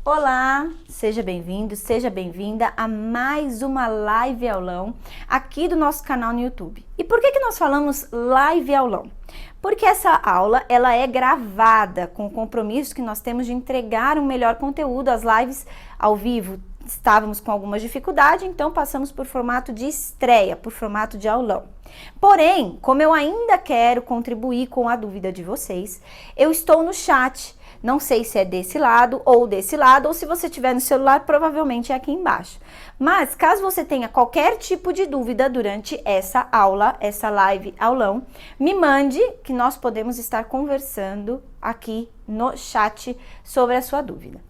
Olá, seja bem-vindo, seja bem-vinda a mais uma live aulão aqui do nosso canal no YouTube. E por que nós falamos live aulão? Porque essa aula ela é gravada com o compromisso que nós temos de entregar um melhor conteúdo. As lives ao vivo estávamos com alguma dificuldade, então passamos por formato de estreia, por formato de aulão. Porém, como eu ainda quero contribuir com a dúvida de vocês, eu estou no chat. Não sei se é desse lado, ou se você tiver no celular, provavelmente é aqui embaixo. Mas, caso você tenha qualquer tipo de dúvida durante essa aula, essa live aulão, me mande que nós podemos estar conversando aqui no chat sobre a sua dúvida.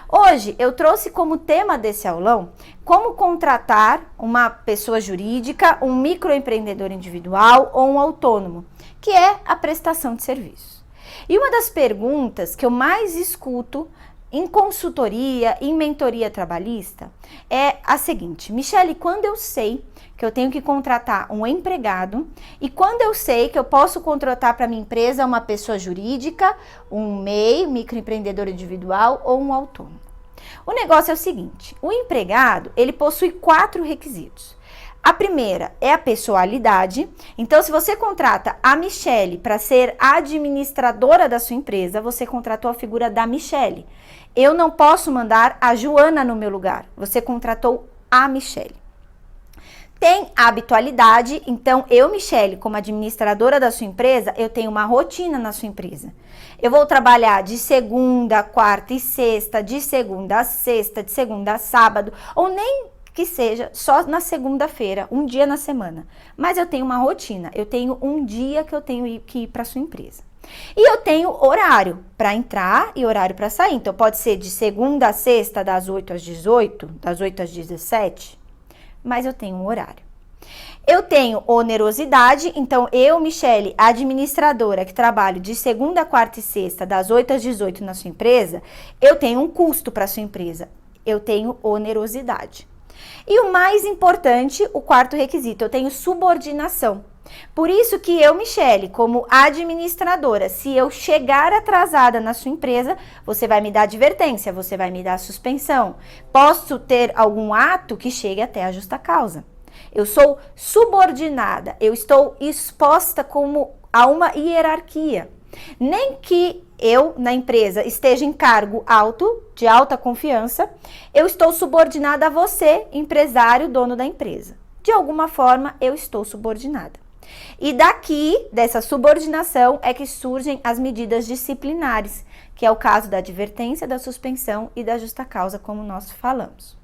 Hoje eu trouxe como tema desse aulão como contratar uma pessoa jurídica, um microempreendedor individual ou um autônomo, que é a prestação de serviço. E uma das perguntas que eu mais escuto em consultoria, em mentoria trabalhista, é a seguinte: Michele, quando eu sei que eu tenho que contratar um empregado e quando eu sei que eu posso contratar para minha empresa uma pessoa jurídica, um MEI, microempreendedor individual ou um autônomo? O negócio é o seguinte: o empregado, ele possui 4 requisitos. A primeira é a pessoalidade. Então, se você contrata a Michele para ser administradora da sua empresa, você contratou a figura da Michele. Eu não posso mandar a Joana no meu lugar. Você contratou a Michele. Tem a habitualidade. Então, eu, Michele, como administradora da sua empresa, eu tenho uma rotina na sua empresa. Eu vou trabalhar de segunda, quarta e sexta, de segunda a sexta, de segunda a sábado, ou nem que seja só na segunda-feira, um dia na semana. Mas eu tenho uma rotina, eu tenho um dia que eu tenho que ir para sua empresa. E eu tenho horário para entrar e horário para sair. Então, pode ser de segunda a sexta, das 8 às 18, das 8 às 17, mas eu tenho um horário. Eu tenho onerosidade, então eu, Michele, administradora que trabalho de segunda, quarta e sexta, das 8 às 18 na sua empresa, eu tenho um custo para sua empresa, eu tenho onerosidade. E o mais importante, o 4º requisito, eu tenho subordinação. Por isso que eu, Michele, como administradora, se eu chegar atrasada na sua empresa, você vai me dar advertência, você vai me dar suspensão. Posso ter algum ato que chegue até a justa causa. Eu sou subordinada, eu estou exposta como a uma hierarquia. Nem que eu, na empresa, esteja em cargo alto, de alta confiança, eu estou subordinada a você, empresário, dono da empresa. De alguma forma, eu estou subordinada. E daqui, dessa subordinação, é que surgem as medidas disciplinares, que é o caso da advertência, da suspensão e da justa causa, como nós falamos.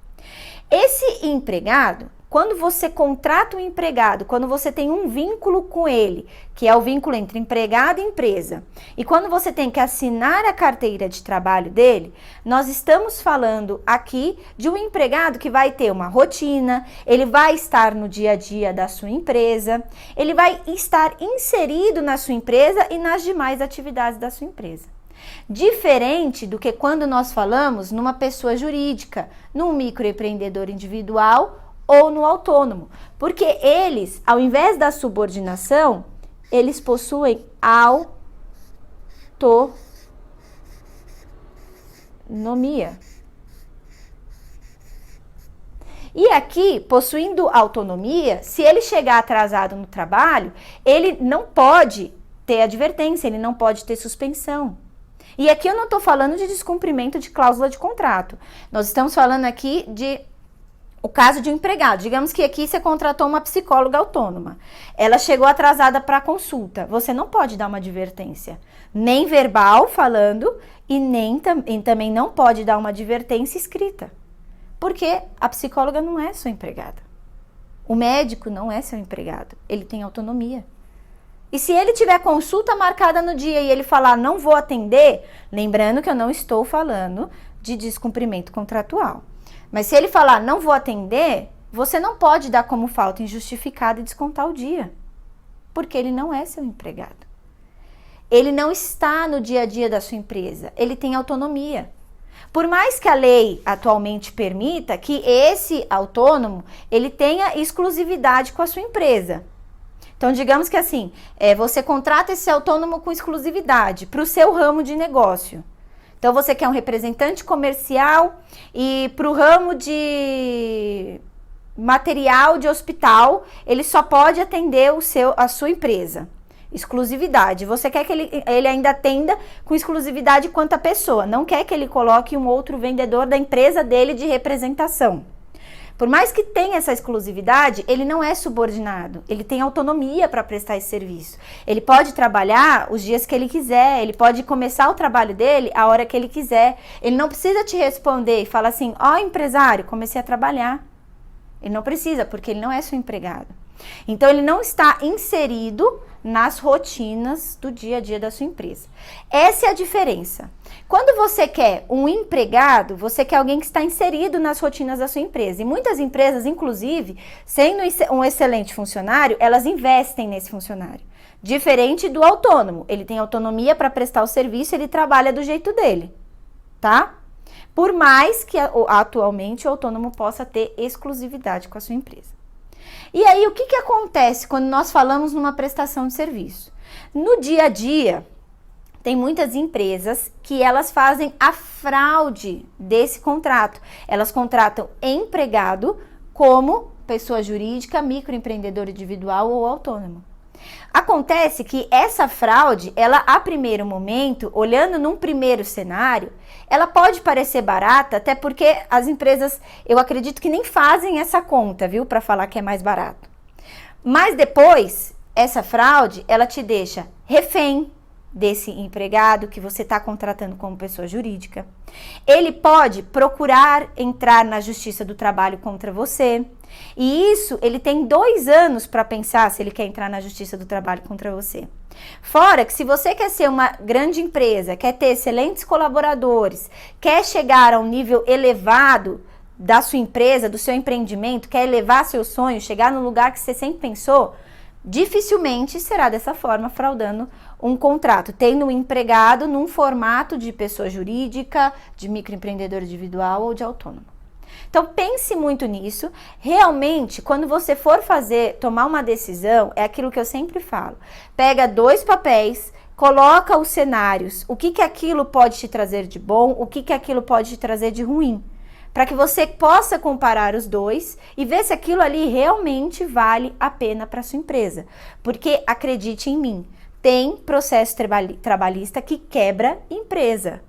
Esse empregado, quando você contrata um empregado, quando você tem um vínculo com ele, que é o vínculo entre empregado e empresa, e quando você tem que assinar a carteira de trabalho dele, nós estamos falando aqui de um empregado que vai ter uma rotina, ele vai estar no dia a dia da sua empresa, ele vai estar inserido na sua empresa e nas demais atividades da sua empresa. Diferente do que quando nós falamos numa pessoa jurídica, num microempreendedor individual ou no autônomo, porque eles, ao invés da subordinação, eles possuem autonomia. E aqui, possuindo autonomia, se ele chegar atrasado no trabalho, ele não pode ter advertência, ele não pode ter suspensão. E aqui eu não estou falando de descumprimento de cláusula de contrato. Nós estamos falando aqui de o caso de um empregado. Digamos que aqui você contratou uma psicóloga autônoma. Ela chegou atrasada para a consulta. Você não pode dar uma advertência, nem verbal falando e também não pode dar uma advertência escrita. Porque a psicóloga não é sua empregada. O médico não é seu empregado. Ele tem autonomia. E se ele tiver consulta marcada no dia e ele falar não vou atender, lembrando que eu não estou falando de descumprimento contratual. Mas se ele falar não vou atender, você não pode dar como falta injustificada e descontar o dia. Porque ele não é seu empregado. Ele não está no dia a dia da sua empresa. Ele tem autonomia. Por mais que a lei atualmente permita que esse autônomo, ele tenha exclusividade com a sua empresa. Então, digamos que assim, você contrata esse autônomo com exclusividade para o seu ramo de negócio. Então, você quer um representante comercial e para o ramo de material de hospital, ele só pode atender a sua empresa. Exclusividade. Você quer que ele ainda atenda com exclusividade quanto a pessoa. Não quer que ele coloque um outro vendedor da empresa dele de representação. Por mais que tenha essa exclusividade, ele não é subordinado. Ele tem autonomia para prestar esse serviço. Ele pode trabalhar os dias que ele quiser. Ele pode começar o trabalho dele a hora que ele quiser. Ele não precisa te responder e falar assim, empresário, comecei a trabalhar. Ele não precisa, porque ele não é seu empregado. Então, ele não está inserido nas rotinas do dia a dia da sua empresa. Essa é a diferença. Quando você quer um empregado, você quer alguém que está inserido nas rotinas da sua empresa. E muitas empresas, inclusive, sendo um excelente funcionário, elas investem nesse funcionário. Diferente do autônomo. Ele tem autonomia para prestar o serviço, ele trabalha do jeito dele, tá? Por mais que atualmente o autônomo possa ter exclusividade com a sua empresa. E aí, o que acontece quando nós falamos numa prestação de serviço? No dia a dia, tem muitas empresas que elas fazem a fraude desse contrato. Elas contratam empregado como pessoa jurídica, microempreendedor individual ou autônomo. Acontece que essa fraude, ela a primeiro momento, olhando num primeiro cenário, ela pode parecer barata, até porque as empresas, eu acredito que nem fazem essa conta, viu, para falar que é mais barato. Mas depois, essa fraude, ela te deixa refém desse empregado que você está contratando como pessoa jurídica. Ele pode procurar entrar na Justiça do Trabalho contra você. E isso, ele tem 2 anos para pensar se ele quer entrar na Justiça do Trabalho contra você. Fora que se você quer ser uma grande empresa, quer ter excelentes colaboradores, quer chegar a um nível elevado da sua empresa, do seu empreendimento, quer elevar seus sonhos, chegar no lugar que você sempre pensou, dificilmente será dessa forma, fraudando um contrato, tendo um empregado num formato de pessoa jurídica, de microempreendedor individual ou de autônomo. Então, pense muito nisso. Realmente, quando você for tomar uma decisão, é aquilo que eu sempre falo. Pega 2 papéis, coloca os cenários, o que aquilo pode te trazer de bom, o que aquilo pode te trazer de ruim, para que você possa comparar os 2 e ver se aquilo ali realmente vale a pena para sua empresa. Porque, acredite em mim, tem processo trabalhista que quebra empresa.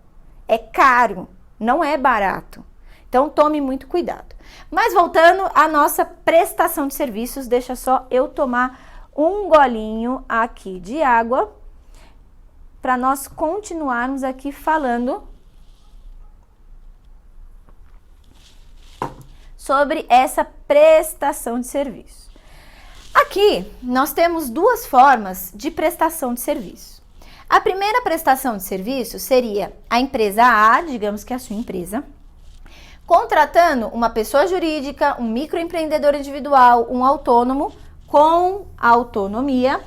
É caro, não é barato. Então, tome muito cuidado. Mas voltando à nossa prestação de serviços, deixa só eu tomar um golinho aqui de água para nós continuarmos aqui falando sobre essa prestação de serviço. Aqui, nós temos 2 formas de prestação de serviço. A primeira prestação de serviço seria a empresa A, digamos que é a sua empresa, contratando uma pessoa jurídica, um microempreendedor individual, um autônomo com autonomia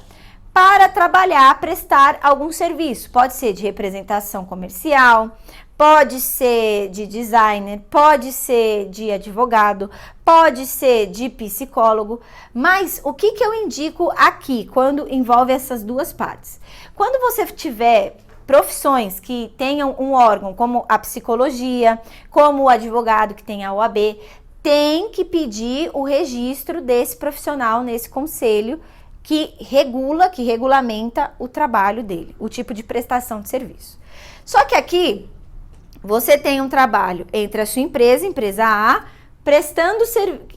para trabalhar, prestar algum serviço. Pode ser de representação comercial, pode ser de designer, pode ser de advogado, pode ser de psicólogo. Mas o que eu indico aqui quando envolve essas 2 partes? Quando você tiver profissões que tenham um órgão como a psicologia, como o advogado que tem a OAB, tem que pedir o registro desse profissional nesse conselho que regulamenta o trabalho dele, o tipo de prestação de serviço. Só que aqui você tem um trabalho entre a sua empresa A, prestando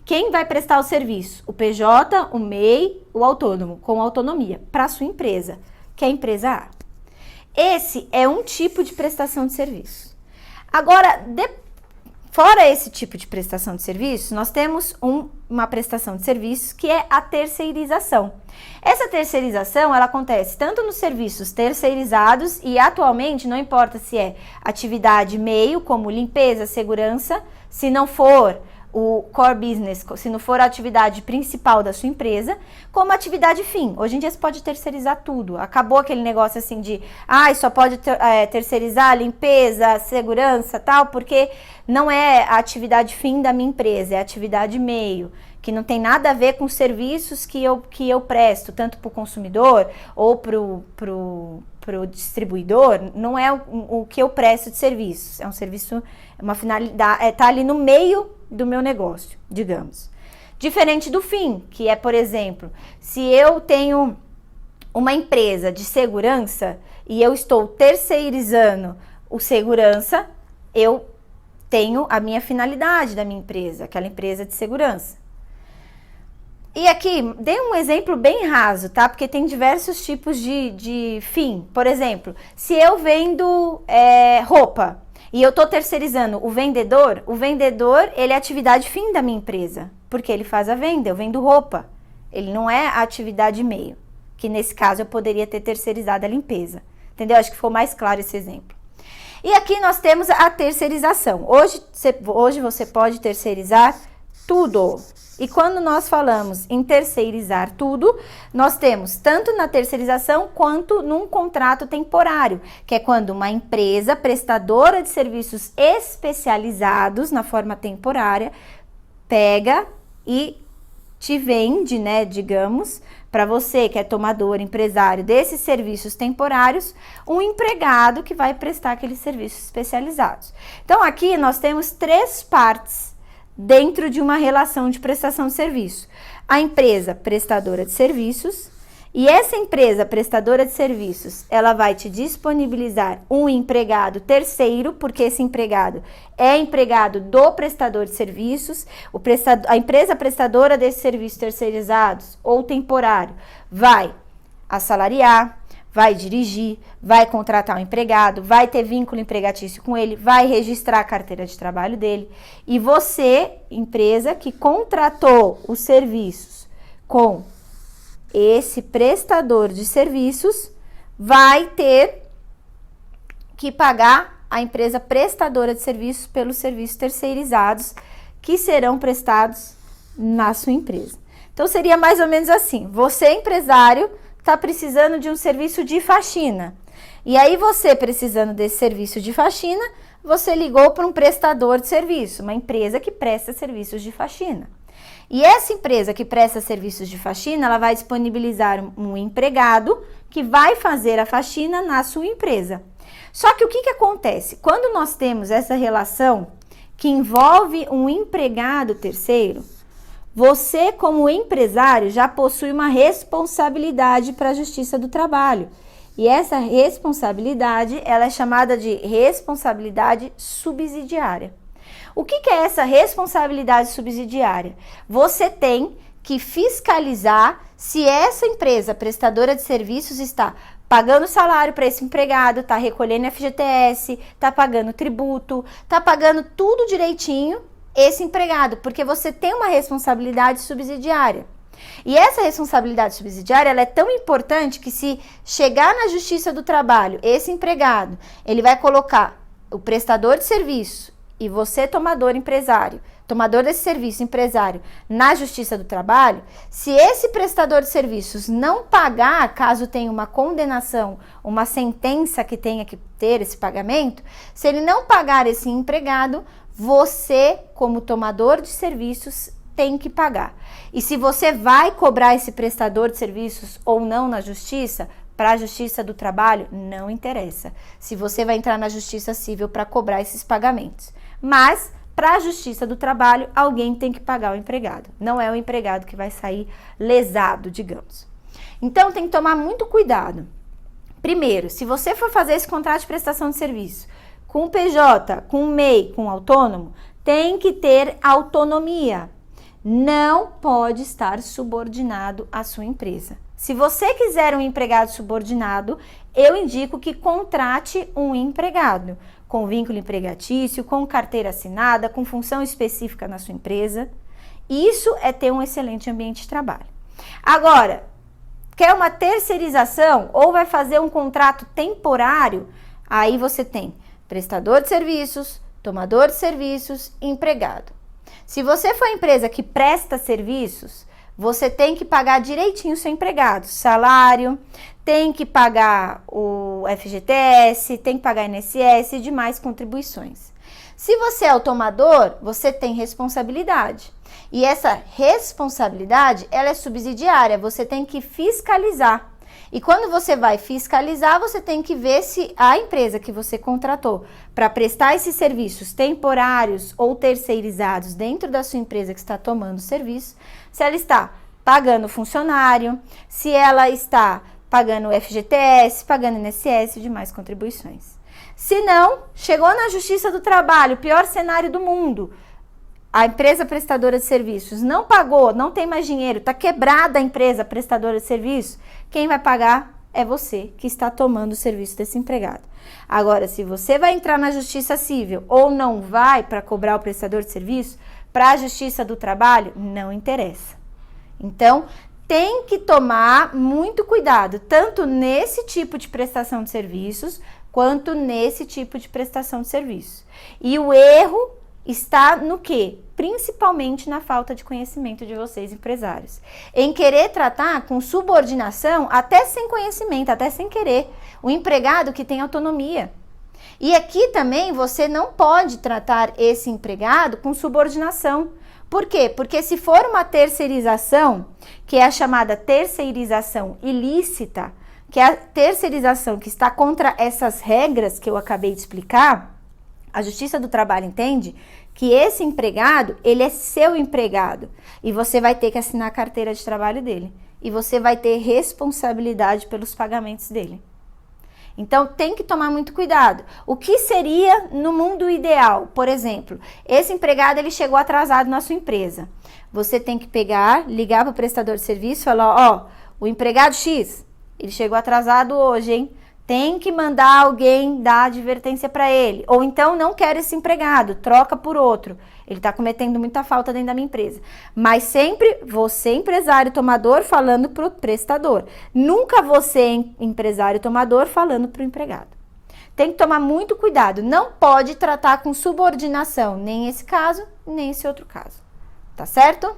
quem vai prestar o serviço? O PJ, o MEI, o autônomo, com autonomia, para a sua empresa, que é a empresa A. Esse é um tipo de prestação de serviço. Agora, fora esse tipo de prestação de serviço, nós temos uma prestação de serviço que é a terceirização. Essa terceirização, ela acontece tanto nos serviços terceirizados e atualmente não importa se é atividade meio, como limpeza, segurança, se não for o core business, se não for a atividade principal da sua empresa, como atividade fim. Hoje em dia você pode terceirizar tudo. Acabou aquele negócio assim de, só pode terceirizar limpeza, segurança, tal, porque não é a atividade fim da minha empresa, é a atividade meio, que não tem nada a ver com os serviços que eu presto, tanto para o consumidor ou para o pro distribuidor não é o que eu presto de serviço. É um serviço, uma finalidade, tá ali no meio do meu negócio, digamos. Diferente do fim, que é, por exemplo, se eu tenho uma empresa de segurança e eu estou terceirizando o segurança, eu tenho a minha finalidade da minha empresa, aquela empresa de segurança. E aqui, dei um exemplo bem raso, tá? Porque tem diversos tipos de fim. Por exemplo, se eu vendo roupa e eu tô terceirizando o vendedor, ele é a atividade fim da minha empresa, porque ele faz a venda, eu vendo roupa. Ele não é a atividade meio, que nesse caso eu poderia ter terceirizado a limpeza. Entendeu? Acho que ficou mais claro esse exemplo. E aqui nós temos a terceirização. Hoje você pode terceirizar tudo. E quando nós falamos em terceirizar tudo, nós temos tanto na terceirização quanto num contrato temporário, que é quando uma empresa prestadora de serviços especializados na forma temporária pega e te vende, né, digamos, para você que é tomador, empresário desses serviços temporários, um empregado que vai prestar aqueles serviços especializados. Então aqui nós temos 3 partes dentro de uma relação de prestação de serviço. A empresa prestadora de serviços, e essa empresa prestadora de serviços, ela vai te disponibilizar um empregado terceiro, porque esse empregado é empregado do prestador de serviços. A empresa prestadora desses serviços terceirizados ou temporário vai assalariar, vai dirigir, vai contratar um empregado, vai ter vínculo empregatício com ele, vai registrar a carteira de trabalho dele. E você, empresa que contratou os serviços com esse prestador de serviços, vai ter que pagar a empresa prestadora de serviços pelos serviços terceirizados que serão prestados na sua empresa. Então seria mais ou menos assim: você, empresário, está precisando de um serviço de faxina. E aí você, precisando desse serviço de faxina, você ligou para um prestador de serviço, uma empresa que presta serviços de faxina. E essa empresa que presta serviços de faxina, ela vai disponibilizar um empregado que vai fazer a faxina na sua empresa. Só que o que acontece? Quando nós temos essa relação que envolve um empregado terceiro, você, como empresário, já possui uma responsabilidade para a Justiça do Trabalho. E essa responsabilidade, ela é chamada de responsabilidade subsidiária. O que é essa responsabilidade subsidiária? Você tem que fiscalizar se essa empresa prestadora de serviços está pagando salário para esse empregado, está recolhendo FGTS, está pagando tributo, está pagando tudo direitinho esse empregado, porque você tem uma responsabilidade subsidiária. E essa responsabilidade subsidiária, ela é tão importante que, se chegar na Justiça do Trabalho, esse empregado, ele vai colocar o prestador de serviço e você, tomador desse serviço, empresário, na Justiça do Trabalho. Se esse prestador de serviços não pagar, caso tenha uma condenação, uma sentença que tenha que ter esse pagamento, se ele não pagar esse empregado, você, como tomador de serviços, tem que pagar. E se você vai cobrar esse prestador de serviços ou não na Justiça, para a Justiça do Trabalho, não interessa. Se você vai entrar na Justiça Civil para cobrar esses pagamentos. Mas, para a Justiça do Trabalho, alguém tem que pagar o empregado. Não é o empregado que vai sair lesado, digamos. Então, tem que tomar muito cuidado. Primeiro, se você for fazer esse contrato de prestação de serviço com PJ, com MEI, com autônomo, tem que ter autonomia. Não pode estar subordinado à sua empresa. Se você quiser um empregado subordinado, eu indico que contrate um empregado com vínculo empregatício, com carteira assinada, com função específica na sua empresa. Isso é ter um excelente ambiente de trabalho. Agora, quer uma terceirização ou vai fazer um contrato temporário? Aí você tem prestador de serviços, tomador de serviços, empregado. Se você for empresa que presta serviços, você tem que pagar direitinho o seu empregado, salário, tem que pagar o FGTS, tem que pagar INSS e demais contribuições. Se você é o tomador, você tem responsabilidade. E essa responsabilidade, ela é subsidiária, você tem que fiscalizar. E quando você vai fiscalizar, você tem que ver se a empresa que você contratou para prestar esses serviços temporários ou terceirizados dentro da sua empresa que está tomando o serviço, se ela está pagando funcionário, se ela está pagando FGTS, pagando INSS e demais contribuições. Se não, chegou na Justiça do Trabalho, pior cenário do mundo, a empresa prestadora de serviços não pagou, não tem mais dinheiro, está quebrada a empresa prestadora de serviços, quem vai pagar é você que está tomando o serviço desse empregado. Agora, se você vai entrar na Justiça Civil ou não vai para cobrar o prestador de serviço, para a Justiça do Trabalho, não interessa. Então, tem que tomar muito cuidado, tanto nesse tipo de prestação de serviços, quanto nesse tipo de prestação de serviço. E o erro está no quê? Principalmente na falta de conhecimento de vocês, empresários. Em querer tratar com subordinação, até sem conhecimento, até sem querer, o empregado que tem autonomia. E aqui também você não pode tratar esse empregado com subordinação. Por quê? Porque se for uma terceirização, que é a chamada terceirização ilícita, que é a terceirização que está contra essas regras que eu acabei de explicar, a Justiça do Trabalho entende que esse empregado, ele é seu empregado e você vai ter que assinar a carteira de trabalho dele e você vai ter responsabilidade pelos pagamentos dele. Então, tem que tomar muito cuidado. O que seria no mundo ideal? Por exemplo, esse empregado, ele chegou atrasado na sua empresa. Você tem que pegar, ligar para o prestador de serviço e falar, ó, o empregado X, ele chegou atrasado hoje, hein? Tem que mandar alguém dar advertência para ele. Ou então, não quero esse empregado, troca por outro. Ele está cometendo muita falta dentro da minha empresa. Mas sempre você, empresário tomador, falando para o prestador. Nunca você, empresário tomador, falando para o empregado. Tem que tomar muito cuidado. Não pode tratar com subordinação, nem esse caso, nem esse outro caso. Tá certo?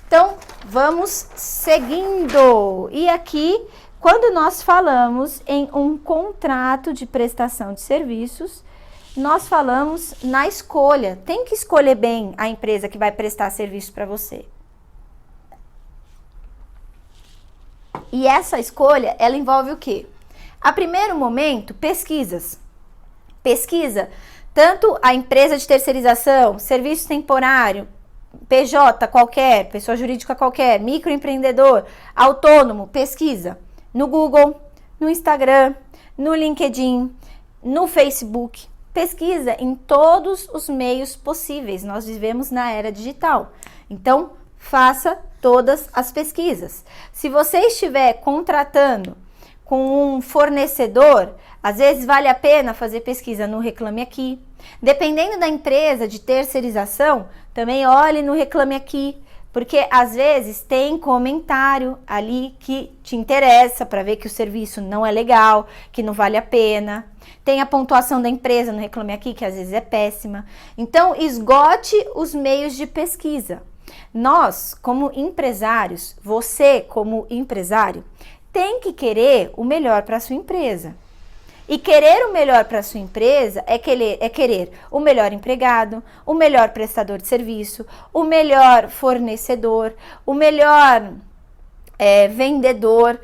Então, vamos seguindo. E aqui, quando nós falamos em um contrato de prestação de serviços, nós falamos na escolha. Tem que escolher bem a empresa que vai prestar serviço para você. E essa escolha, ela envolve o quê? A primeiro momento, pesquisas. Pesquisa tanto a empresa de terceirização, serviço temporário, PJ qualquer, pessoa jurídica qualquer, microempreendedor, autônomo, pesquisa. No Google, no Instagram, no LinkedIn, no Facebook. Pesquisa em todos os meios possíveis. Nós vivemos na era digital. Então, faça todas as pesquisas. Se você estiver contratando com um fornecedor, às vezes vale a pena fazer pesquisa no Reclame Aqui. Dependendo da empresa de terceirização, também olhe no Reclame Aqui. Porque às vezes tem comentário ali que te interessa para ver que o serviço não é legal, que não vale a pena. Tem a pontuação da empresa no Reclame Aqui, que às vezes é péssima. Então, esgote os meios de pesquisa. Nós, como empresários, você como empresário, tem que querer o melhor para a sua empresa. E querer o melhor para a sua empresa é querer o melhor empregado, o melhor prestador de serviço, o melhor fornecedor, o melhor vendedor,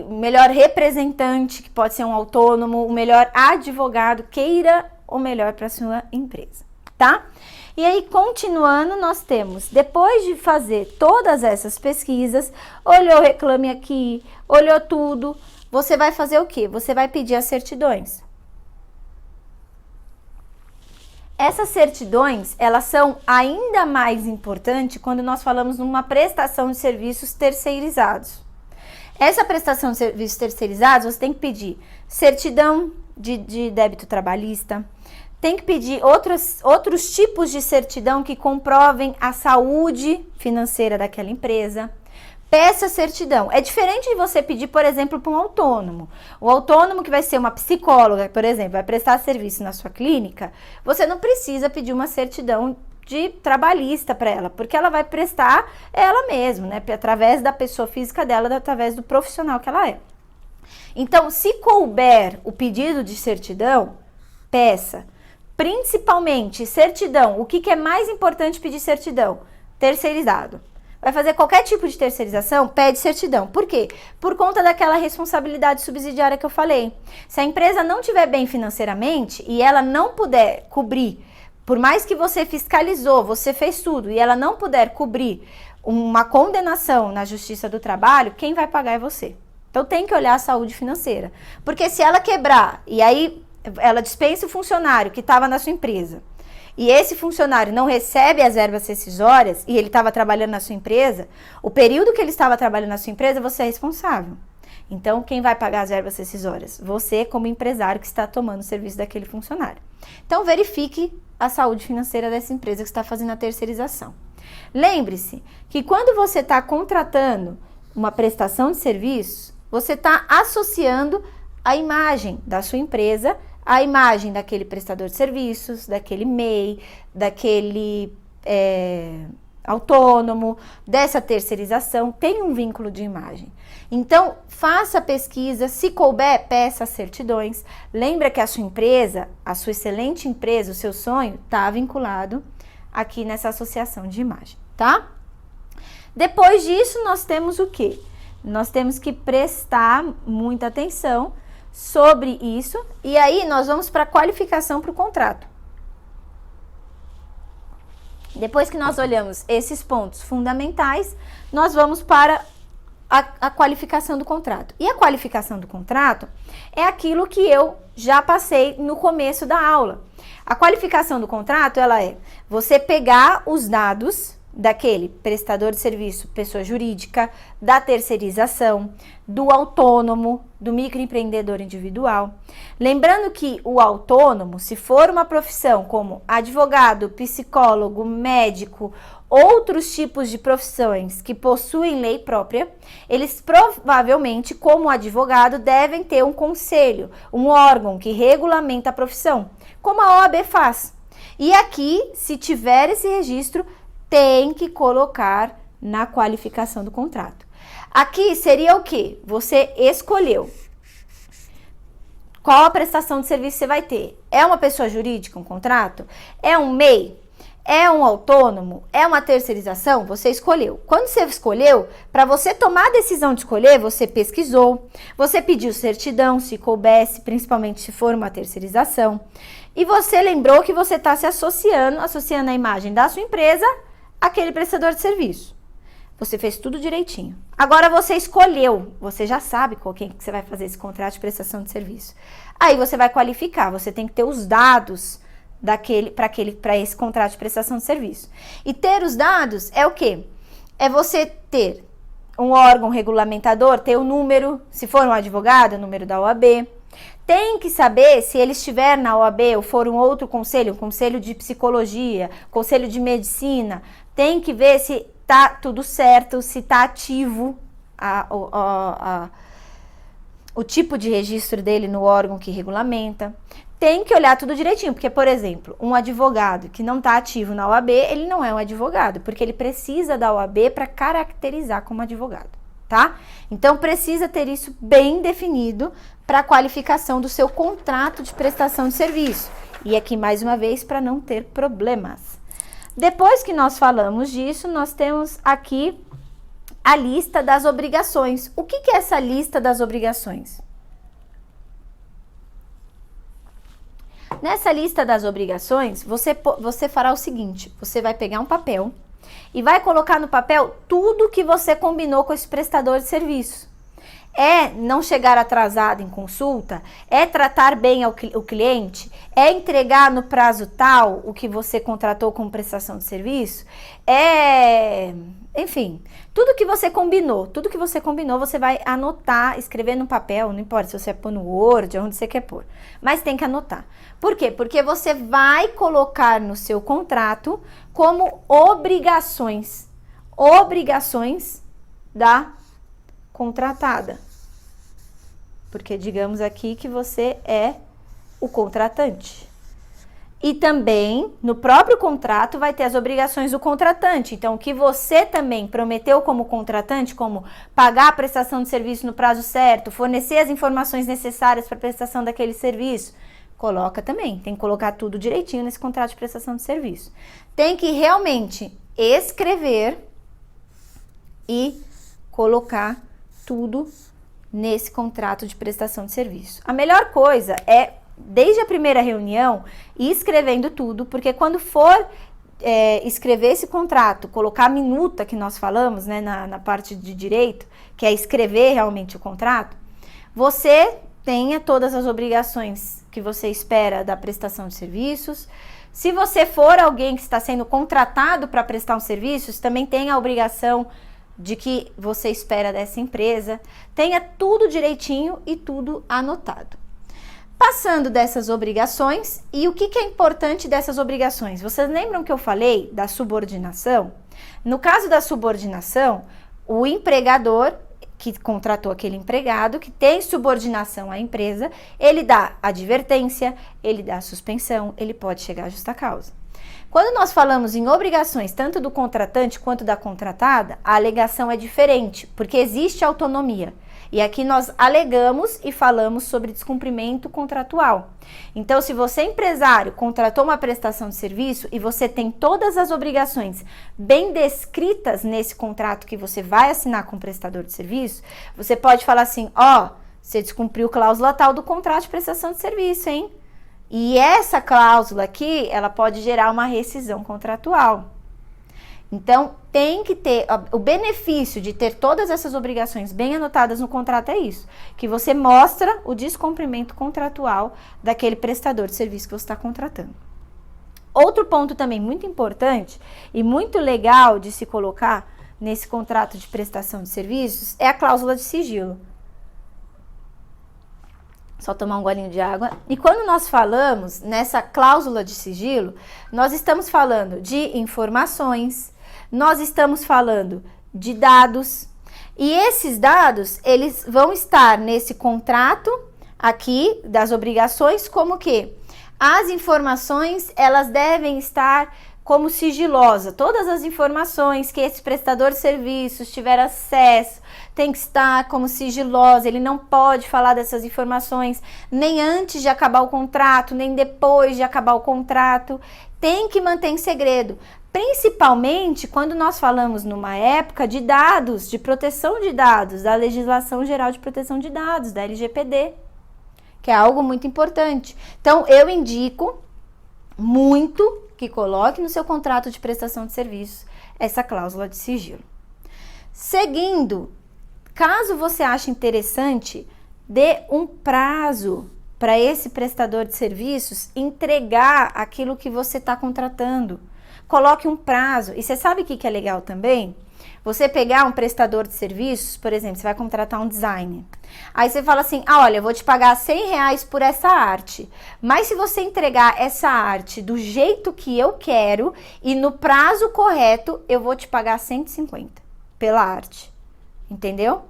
o melhor representante, que pode ser um autônomo, o melhor advogado. Queira o melhor para a sua empresa, tá? E aí, continuando, nós temos, depois de fazer todas essas pesquisas, olhou o Reclame Aqui, olhou tudo, você vai fazer o quê? Você vai pedir as certidões. Essas certidões, elas são ainda mais importantes quando nós falamos numa prestação de serviços terceirizados. Essa prestação de serviços terceirizados, você tem que pedir certidão de débito trabalhista, tem que pedir outros tipos de certidão que comprovem a saúde financeira daquela empresa. Peça certidão. É diferente de você pedir, por exemplo, para um autônomo. O autônomo que vai ser uma psicóloga, por exemplo, vai prestar serviço na sua clínica, você não precisa pedir uma certidão de trabalhista para ela, porque ela vai prestar ela mesma, né? Através da pessoa física dela, através do profissional que ela é. Então, se couber o pedido de certidão, peça. Principalmente certidão. O que é mais importante pedir certidão? Terceirizado. vai fazer qualquer tipo de terceirização, pede certidão. Por quê? Por conta daquela responsabilidade subsidiária que eu falei. Se a empresa não estiver bem financeiramente e ela não puder cobrir, por mais que você fiscalizou, você fez tudo, e ela não puder cobrir uma condenação na Justiça do Trabalho, quem vai pagar é você. Então tem que olhar a saúde financeira. Porque se ela quebrar e aí ela dispensa o funcionário que estava na sua empresa, e esse funcionário não recebe as verbas rescisórias e ele estava trabalhando na sua empresa, o período que ele estava trabalhando na sua empresa, você é responsável. Então, quem vai pagar as verbas rescisórias? Você, como empresário que está tomando o serviço daquele funcionário. Então, verifique a saúde financeira dessa empresa que está fazendo a terceirização. Lembre-se que quando você está contratando uma prestação de serviço, você está associando a imagem da sua empresa, a imagem daquele prestador de serviços, daquele MEI, daquele autônomo, dessa terceirização, tem um vínculo de imagem. Então, faça a pesquisa, se couber, peça certidões. Lembra que a sua empresa, a sua excelente empresa, o seu sonho, está vinculado aqui nessa associação de imagem, tá? Depois disso, nós temos o quê? Nós temos que prestar muita atenção sobre isso, e aí nós vamos para a qualificação para o contrato. Depois que nós olhamos esses pontos fundamentais, nós vamos para a qualificação do contrato. E a qualificação do contrato é aquilo que eu já passei no começo da aula. A qualificação do contrato, ela é você pegar os dados daquele prestador de serviço, pessoa jurídica, da terceirização, do autônomo, do microempreendedor individual. Lembrando que o autônomo, se for uma profissão como advogado, psicólogo, médico, outros tipos de profissões que possuem lei própria, eles provavelmente, como advogado, devem ter um conselho, um órgão que regulamenta a profissão, como a OAB faz. E aqui, se tiver esse registro, tem que colocar na qualificação do contrato. Aqui seria o quê? Você escolheu qual a prestação de serviço você vai ter. É uma pessoa jurídica, um contrato? É um MEI? É um autônomo? É uma terceirização? Você escolheu. Quando você escolheu, para você tomar a decisão de escolher, você pesquisou, você pediu certidão, se coubesse, principalmente se for uma terceirização, e você lembrou que você está se associando a imagem da sua empresa àquele prestador de serviço. Você fez tudo direitinho. Agora você escolheu, você já sabe com quem que você vai fazer esse contrato de prestação de serviço. Aí você vai qualificar, você tem que ter os dados para esse contrato de prestação de serviço. E ter os dados é o quê? É você ter um órgão regulamentador, ter o número, se for um advogado, o número da OAB. Tem que saber se ele estiver na OAB ou for um outro conselho, um conselho de psicologia, conselho de medicina. Tem que ver se tá tudo certo, se tá ativo o tipo de registro dele no órgão que regulamenta. Tem que olhar tudo direitinho, porque, por exemplo, um advogado que não está ativo na OAB, ele não é um advogado, porque ele precisa da OAB para caracterizar como advogado, tá? Então, precisa ter isso bem definido para a qualificação do seu contrato de prestação de serviço. E aqui, mais uma vez, para não ter problemas. Depois que nós falamos disso, nós temos aqui a lista das obrigações. O que é essa lista das obrigações? Nessa lista das obrigações, você fará o seguinte, você vai pegar um papel e vai colocar no papel tudo que você combinou com esse prestador de serviço. É não chegar atrasado em consulta, é tratar bem o cliente, é entregar no prazo tal o que você contratou como prestação de serviço, enfim, tudo que você combinou, você vai anotar, escrever no papel, não importa se você pôr no Word, onde você quer pôr, mas tem que anotar. Por quê? Porque você vai colocar no seu contrato como obrigações da contratada. Porque digamos aqui que você é o contratante. E também, no próprio contrato, vai ter as obrigações do contratante. Então, o que você também prometeu como contratante, como pagar a prestação de serviço no prazo certo, fornecer as informações necessárias para a prestação daquele serviço, coloca também. Tem que colocar tudo direitinho nesse contrato de prestação de serviço. Tem que realmente escrever e colocar tudo nesse contrato de prestação de serviço. A melhor coisa é, desde a primeira reunião, ir escrevendo tudo, porque quando for escrever esse contrato, colocar a minuta que nós falamos, né, na parte de direito, que é escrever realmente o contrato, você tenha todas as obrigações que você espera da prestação de serviços. Se você for alguém que está sendo contratado para prestar um serviço, também tem a obrigação de que você espera dessa empresa. Tenha tudo direitinho e tudo anotado. Passando dessas obrigações, e o que é importante dessas obrigações? Vocês lembram que eu falei da subordinação? No caso da subordinação, o empregador que contratou aquele empregado, que tem subordinação à empresa, ele dá advertência, ele dá suspensão, ele pode chegar à justa causa. Quando nós falamos em obrigações, tanto do contratante quanto da contratada, a alegação é diferente, porque existe autonomia. E aqui nós alegamos e falamos sobre descumprimento contratual. Então, se você, empresário, contratou uma prestação de serviço e você tem todas as obrigações bem descritas nesse contrato que você vai assinar com o prestador de serviço, você pode falar assim, você descumpriu cláusula tal do contrato de prestação de serviço, hein? E essa cláusula aqui, ela pode gerar uma rescisão contratual. Então, tem que ter, o benefício de ter todas essas obrigações bem anotadas no contrato é isso, que você mostra o descumprimento contratual daquele prestador de serviço que você está contratando. Outro ponto também muito importante e muito legal de se colocar nesse contrato de prestação de serviços é a cláusula de sigilo. Só tomar um golinho de água. E quando nós falamos nessa cláusula de sigilo, nós estamos falando de informações, nós estamos falando de dados, e esses dados, eles vão estar nesse contrato aqui das obrigações, como que as informações, elas devem estar como sigilosa. Todas as informações que esse prestador de serviços tiver acesso tem que estar como sigilosa, ele não pode falar dessas informações nem antes de acabar o contrato, nem depois de acabar o contrato, tem que manter em segredo. Principalmente quando nós falamos numa época de dados, de proteção de dados, da Legislação Geral de Proteção de Dados, da LGPD, que é algo muito importante. Então, eu indico muito que coloque no seu contrato de prestação de serviços essa cláusula de sigilo. Seguindo, caso você ache interessante, dê um prazo para esse prestador de serviços entregar aquilo que você está contratando. Coloque um prazo. E você sabe o que é legal também? Você pegar um prestador de serviços, por exemplo, você vai contratar um designer. Aí você fala assim, olha, eu vou te pagar R$100 por essa arte. Mas se você entregar essa arte do jeito que eu quero e no prazo correto, eu vou te pagar 150 pela arte. Entendeu?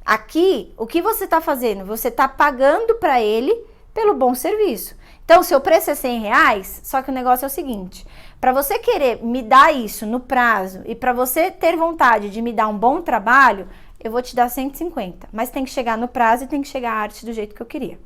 Aqui, o que você está fazendo? Você está pagando para ele pelo bom serviço. Então, seu preço é R$100, só que o negócio é o seguinte, para você querer me dar isso no prazo e para você ter vontade de me dar um bom trabalho, eu vou te dar 150, mas tem que chegar no prazo e tem que chegar a arte do jeito que eu queria.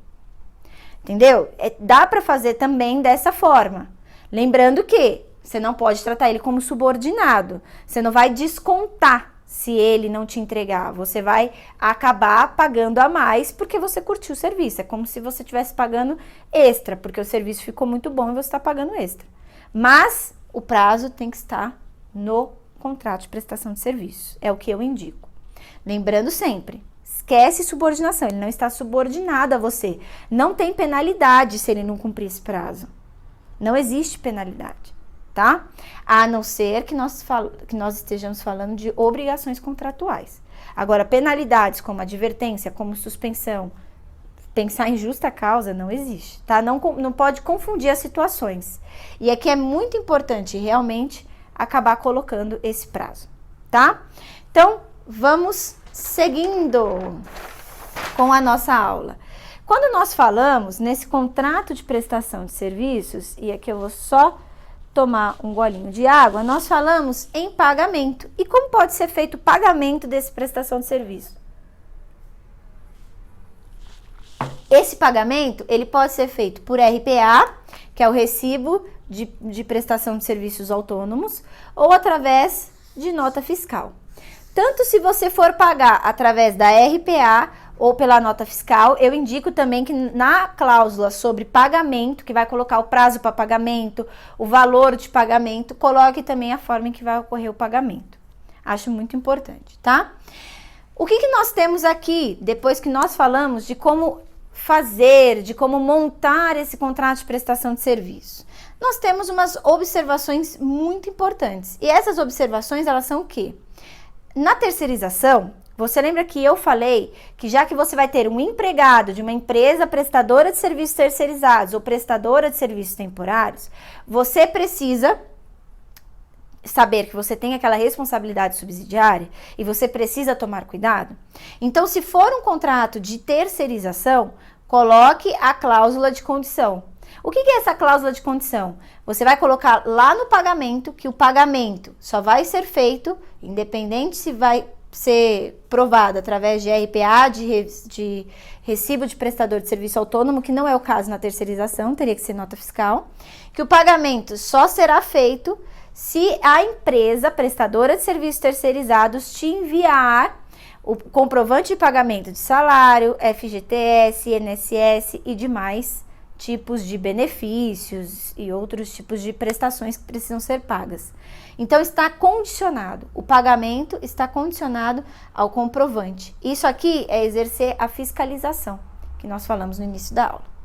Entendeu? Dá para fazer também dessa forma. Lembrando que você não pode tratar ele como subordinado, você não vai descontar se ele não te entregar, você vai acabar pagando a mais porque você curtiu o serviço. É como se você estivesse pagando extra, porque o serviço ficou muito bom e você está pagando extra. Mas o prazo tem que estar no contrato de prestação de serviço. É o que eu indico. Lembrando sempre, esquece subordinação, ele não está subordinado a você. Não tem penalidade se ele não cumprir esse prazo. Não existe penalidade. Tá? A não ser que nós estejamos falando de obrigações contratuais. Agora, penalidades como advertência, como suspensão, pensar em justa causa não existe, tá? Não pode confundir as situações. E aqui é muito importante realmente acabar colocando esse prazo, tá? Então, vamos seguindo com a nossa aula. Quando nós falamos nesse contrato de prestação de serviços, e aqui eu vou só tomar um golinho de água, nós falamos em pagamento. E como pode ser feito o pagamento dessa prestação de serviço? Esse pagamento, ele pode ser feito por RPA, que é o recibo de prestação de serviços autônomos, ou através de nota fiscal. Tanto se você for pagar através da RPA ou pela nota fiscal, eu indico também que na cláusula sobre pagamento, que vai colocar o prazo para pagamento, o valor de pagamento, coloque também a forma em que vai ocorrer o pagamento. Acho muito importante, tá? O que nós temos aqui, depois que nós falamos de como fazer, de como montar esse contrato de prestação de serviço? Nós temos umas observações muito importantes. E essas observações, elas são o quê? Na terceirização, você lembra que eu falei que já que você vai ter um empregado de uma empresa prestadora de serviços terceirizados ou prestadora de serviços temporários, você precisa saber que você tem aquela responsabilidade subsidiária e você precisa tomar cuidado? Então, se for um contrato de terceirização, coloque a cláusula de condição. O que é essa cláusula de condição? Você vai colocar lá no pagamento que o pagamento só vai ser feito, independente se vai ser provado através de RPA, de recibo de prestador de serviço autônomo, que não é o caso na terceirização, teria que ser nota fiscal, que o pagamento só será feito se a empresa prestadora de serviços terceirizados te enviar o comprovante de pagamento de salário, FGTS, INSS e demais tipos de benefícios e outros tipos de prestações que precisam ser pagas. Então, está condicionado, o pagamento está condicionado ao comprovante. Isso aqui é exercer a fiscalização, que nós falamos no início da aula.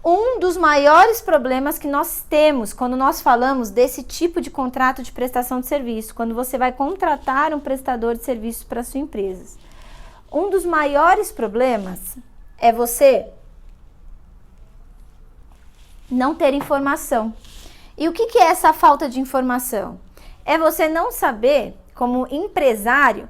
Um dos maiores problemas que nós temos quando nós falamos desse tipo de contrato de prestação de serviço, quando você vai contratar um prestador de serviços para sua empresa, um dos maiores problemas é você não ter informação. E o que é essa falta de informação? É você não saber, como empresário,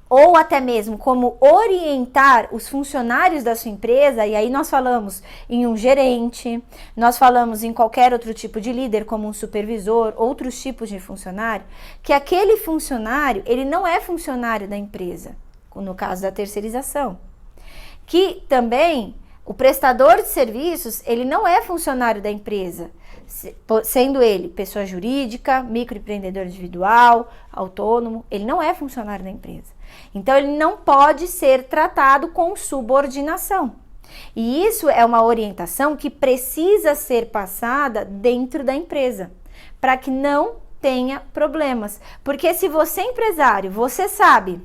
ou até mesmo como orientar os funcionários da sua empresa, e aí nós falamos em um gerente, nós falamos em qualquer outro tipo de líder, como um supervisor, outros tipos de funcionário, que aquele funcionário, ele não é funcionário da empresa, no caso da terceirização. Que também o prestador de serviços, ele não é funcionário da empresa, sendo ele pessoa jurídica, microempreendedor individual, autônomo, ele não é funcionário da empresa. Então, ele não pode ser tratado com subordinação. E isso é uma orientação que precisa ser passada dentro da empresa, para que não tenha problemas. Porque se você é empresário, você sabe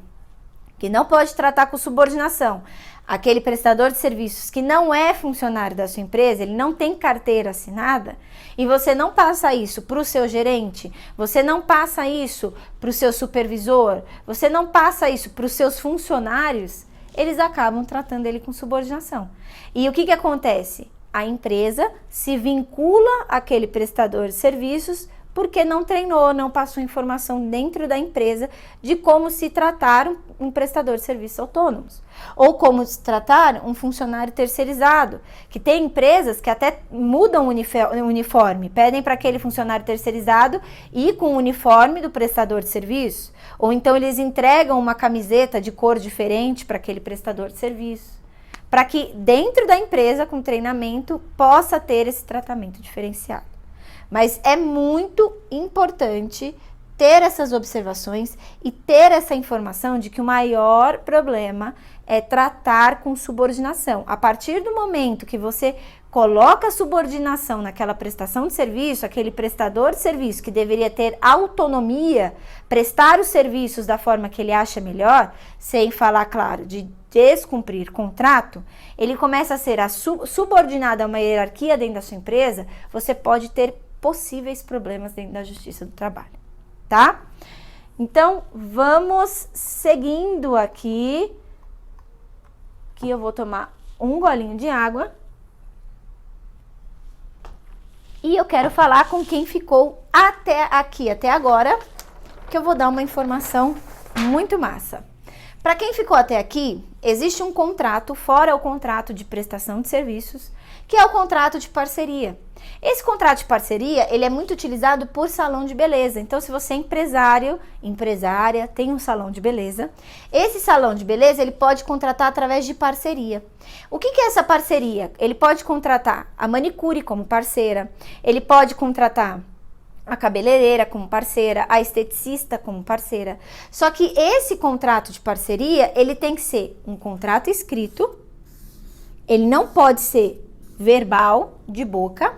que não pode tratar com subordinação aquele prestador de serviços que não é funcionário da sua empresa, ele não tem carteira assinada, e você não passa isso para o seu gerente, você não passa isso para o seu supervisor, você não passa isso para os seus funcionários, eles acabam tratando ele com subordinação. E o que acontece? A empresa se vincula àquele prestador de serviços porque não treinou, não passou informação dentro da empresa de como se tratar um prestador de serviços autônomos. Ou como se tratar um funcionário terceirizado, que tem empresas que até mudam o uniforme, pedem para aquele funcionário terceirizado ir com o uniforme do prestador de serviço, ou então eles entregam uma camiseta de cor diferente para aquele prestador de serviço, para que dentro da empresa, com treinamento, possa ter esse tratamento diferenciado. Mas é muito importante ter essas observações e ter essa informação de que o maior problema é tratar com subordinação. A partir do momento que você coloca subordinação naquela prestação de serviço, aquele prestador de serviço que deveria ter autonomia, prestar os serviços da forma que ele acha melhor, sem falar, claro, de descumprir contrato, ele começa a ser subordinado a uma hierarquia dentro da sua empresa, você pode ter possíveis problemas dentro da Justiça do Trabalho, tá? Então, vamos seguindo aqui, que eu vou tomar um golinho de água. E eu quero falar com quem ficou até aqui, até agora, que eu vou dar uma informação muito massa. Para quem ficou até aqui, existe um contrato, fora o contrato de prestação de serviços, que é o contrato de parceria. Esse contrato de parceria, ele é muito utilizado por salão de beleza. Então, se você é empresário, empresária, tem um salão de beleza, esse salão de beleza, ele pode contratar através de parceria. O que é essa parceria? Ele pode contratar a manicure como parceira, ele pode contratar a cabeleireira como parceira, a esteticista como parceira. Só que esse contrato de parceria, ele tem que ser um contrato escrito, ele não pode ser verbal, de boca,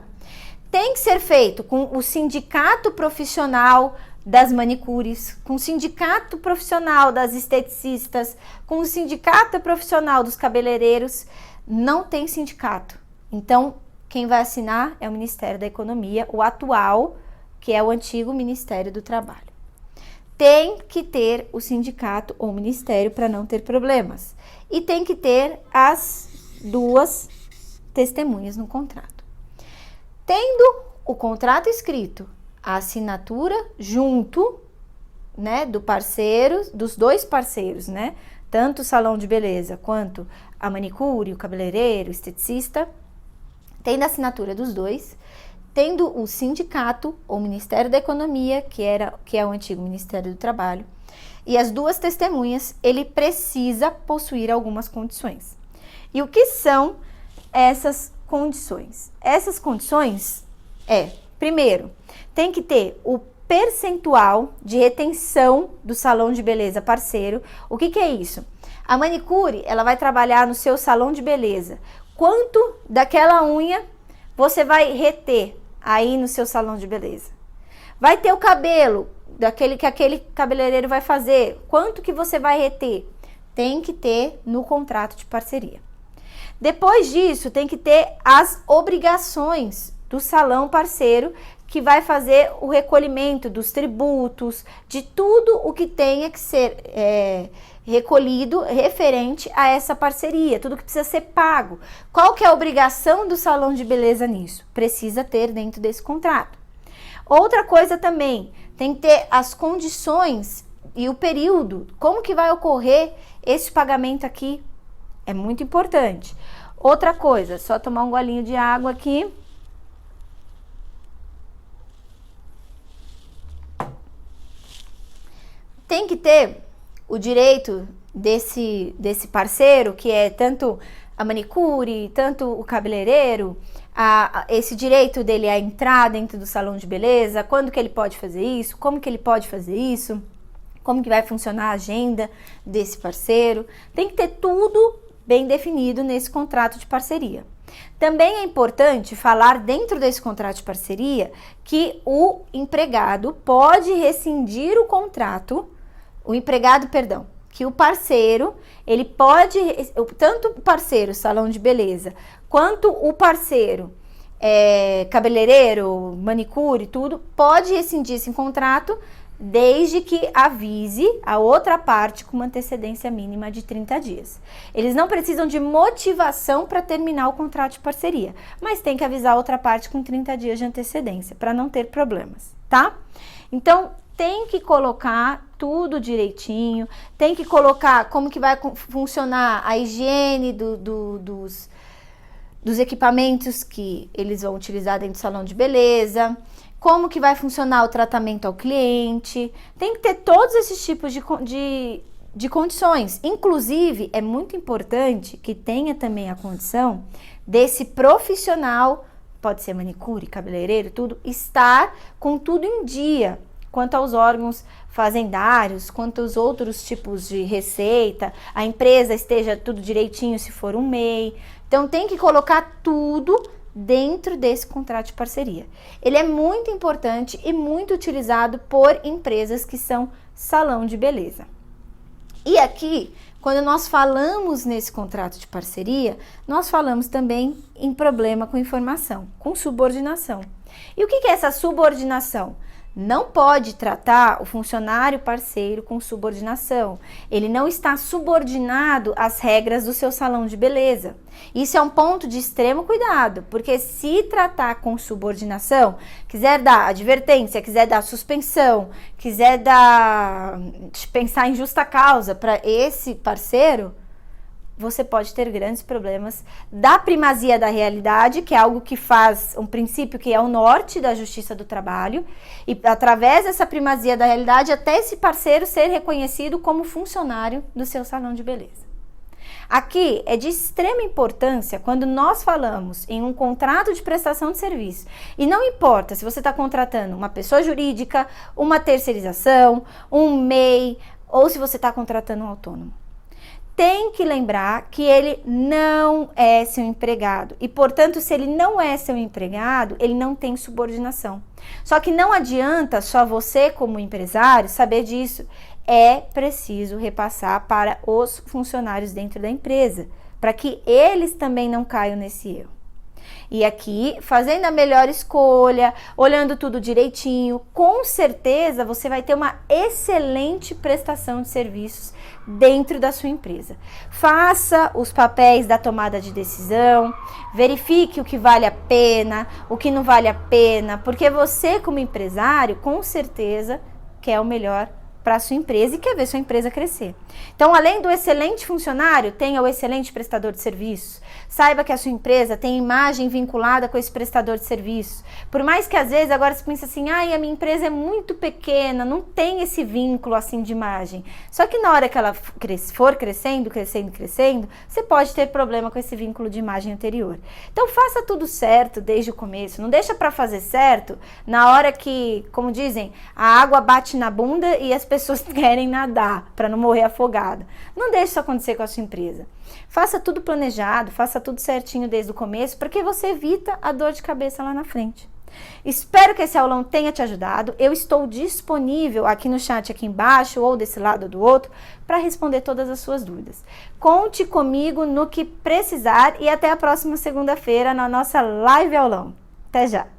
tem que ser feito com o sindicato profissional das manicures, com o sindicato profissional das esteticistas, com o sindicato profissional dos cabeleireiros. Não tem sindicato. Então, quem vai assinar é o Ministério da Economia, o atual, que é o antigo Ministério do Trabalho. Tem que ter o sindicato ou o ministério para não ter problemas. E tem que ter as duas testemunhas no contrato. Tendo o contrato escrito, a assinatura junto, né, do parceiro, dos dois parceiros, né, tanto o salão de beleza quanto a manicure, o cabeleireiro, o esteticista, tendo a assinatura dos dois, tendo o sindicato ou Ministério da Economia, que é o antigo Ministério do Trabalho, e as duas testemunhas, ele precisa possuir algumas condições. E o que são essas condições? Essas condições primeiro, tem que ter o percentual de retenção do salão de beleza parceiro. O que é isso? A manicure, ela vai trabalhar no seu salão de beleza. Quanto daquela unha você vai reter aí no seu salão de beleza? Vai ter o cabelo, daquele que aquele cabeleireiro vai fazer. Quanto que você vai reter? Tem que ter no contrato de parceria. Depois disso, tem que ter as obrigações do salão parceiro, que vai fazer o recolhimento dos tributos, de tudo o que tenha que ser recolhido referente a essa parceria, tudo que precisa ser pago. Qual que é a obrigação do salão de beleza nisso? Precisa ter dentro desse contrato. Outra coisa também, tem que ter as condições e o período, como que vai ocorrer esse pagamento aqui, é muito importante. Outra coisa, só tomar um golinho de água aqui. Tem que ter o direito desse parceiro, que é tanto a manicure, tanto o cabeleireiro, esse direito dele a entrar dentro do salão de beleza, quando que ele pode fazer isso, como que ele pode fazer isso, como que vai funcionar a agenda desse parceiro. Tem que ter tudo bem definido nesse contrato de parceria. Também é importante falar dentro desse contrato de parceria que o empregado pode rescindir o contrato, que o parceiro, ele pode, tanto o parceiro salão de beleza, quanto o parceiro cabeleireiro, manicure, tudo, pode rescindir esse contrato desde que avise a outra parte com uma antecedência mínima de 30 dias. Eles não precisam de motivação para terminar o contrato de parceria, mas tem que avisar a outra parte com 30 dias de antecedência, para não ter problemas, tá? Então, tem que colocar tudo direitinho, tem que colocar como que vai funcionar a higiene dos equipamentos que eles vão utilizar dentro do salão de beleza, como que vai funcionar o tratamento ao cliente. Tem que ter todos esses tipos de condições. Inclusive, é muito importante que tenha também a condição desse profissional, pode ser manicure, cabeleireiro, tudo, estar com tudo em dia, quanto aos órgãos fazendários, quanto aos outros tipos de receita, a empresa esteja tudo direitinho se for um MEI. Então, tem que colocar tudo dentro desse contrato de parceria. Ele é muito importante e muito utilizado por empresas que são salão de beleza. E aqui, quando nós falamos nesse contrato de parceria, nós falamos também em problema com informação, com subordinação. E o que é essa subordinação? Não pode tratar o funcionário parceiro com subordinação. Ele não está subordinado às regras do seu salão de beleza. Isso é um ponto de extremo cuidado, porque se tratar com subordinação, quiser dar advertência, quiser dar suspensão, quiser pensar em justa causa para esse parceiro, você pode ter grandes problemas da primazia da realidade, que é algo que faz um princípio que é o norte da Justiça do Trabalho, e através dessa primazia da realidade, até esse parceiro ser reconhecido como funcionário do seu salão de beleza. Aqui é de extrema importância quando nós falamos em um contrato de prestação de serviço. E não importa se você está contratando uma pessoa jurídica, uma terceirização, um MEI ou se você está contratando um autônomo. Tem que lembrar que ele não é seu empregado e, portanto, se ele não é seu empregado, ele não tem subordinação. Só que não adianta só você, como empresário, saber disso. É preciso repassar para os funcionários dentro da empresa, para que eles também não caiam nesse erro. E aqui, fazendo a melhor escolha, olhando tudo direitinho, com certeza você vai ter uma excelente prestação de serviços dentro da sua empresa. Faça os papéis da tomada de decisão, verifique o que vale a pena, o que não vale a pena, porque você, como empresário, com certeza quer o melhor para a sua empresa e quer ver sua empresa crescer. Então, além do excelente funcionário, tenha o excelente prestador de serviços. Saiba que a sua empresa tem imagem vinculada com esse prestador de serviços. Por mais que às vezes agora você pense assim, a minha empresa é muito pequena, não tem esse vínculo assim de imagem. Só que na hora que ela for crescendo, você pode ter problema com esse vínculo de imagem anterior. Então, faça tudo certo desde o começo. Não deixa para fazer certo na hora que, como dizem, a água bate na bunda e as pessoas querem nadar para não morrer afogada. Não deixe isso acontecer com a sua empresa. Faça tudo planejado, faça tudo certinho desde o começo, porque você evita a dor de cabeça lá na frente. Espero que esse aulão tenha te ajudado. Eu estou disponível aqui no chat aqui embaixo ou desse lado ou do outro para responder todas as suas dúvidas. Conte comigo no que precisar e até a próxima segunda-feira na nossa live aulão. Até já!